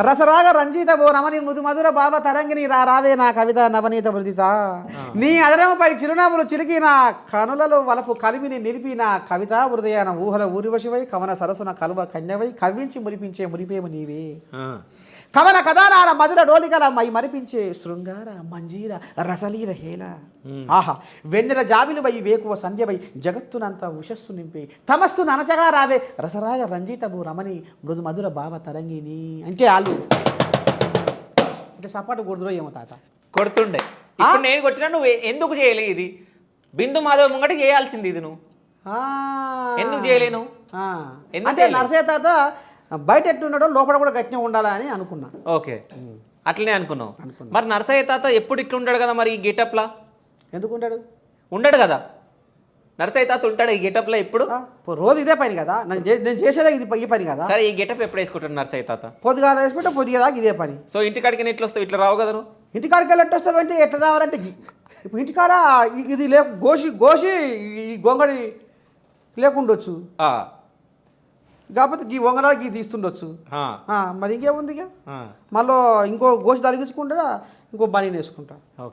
రసరాగ రంజిత ఓ రమణి మృదు మధుర భావ తరంగిణి రావే నా కవిత నవనీత వృదిత నీ అదరముపై చిరునవ్వులు చిలికి నా కనులలో వలపు కలిమిని నిలిపి నా కవిత హృదయాన ఊహల ఊరివశివై కవన సరసున కలువ కన్యవై కవ్వించి మురిపించే మురిపేము నీవే కవన కథానాల మధుర డోలికల మై మరిపించే శృంగార మంజీర రసలీల హేళ ఆహా వెన్నెల జాబిలువై వేకువ సంధ్యవై జగత్తునంత ఉషస్సు నింపే తమస్సు ననచగా రావే రసరాగ రంజితము రమణి మృదు మధుర భావ తరంగిని అంటే వాళ్ళు అంటే సపాటు కొడుతురో ఏమో తాత కొడుతుండే ఇప్పుడు నేను కొట్టినా నువ్వు ఎందుకు చేయలే ఇది బిందు మాధవ్ ముంగట చేయాల్సింది ఇది నువ్వు ఎందుకు చేయలేను అంటే నరసయ్య తాత బయట ఎట్టున్నాడో లోపల కూడా గట్టిగా ఉండాలని అనుకున్నా. ఓకే అట్లనే అనుకున్నావు. మరి నరసయ్య తాత ఎప్పుడు ఇట్లా ఉంటాడు కదా మరి ఈ గెటప్లా ఎందుకు ఉంటాడు? ఉండడు కదా నరసయ్య తాత ఉంటాడు ఈ గెటప్లో ఎప్పుడు? రోజు ఇదే పని కదా, నేను చేసేదే ఇది ఈ పని కదా. సరే ఈ గెటప్ ఎప్పుడు వేసుకుంటాడు నరసయ్య తాత? పొద్దుగాల వేసుకుంటే పొద్దుగాదాకా ఇదే పని. సో ఇంటికాడికి ఎట్లా వస్తావు? ఇట్లా రావు కదా నువ్వు. ఇంటికాడికి వెళ్ళి ఎట్లా వస్తావంటే ఎట్లా రావాలంటే ఇప్పుడు ఇంటికాడ ఇది గోసి ఈ గొంగడి లేకుండొచ్చు, కాకపోతే ఈ వంగరాకి తీస్తుండొచ్చు. మరి ఇంకేముంది ఇక మళ్ళీ ఇంకో గోసి తలిగించుకుంటా ఇంకో బనీ వేసుకుంటా.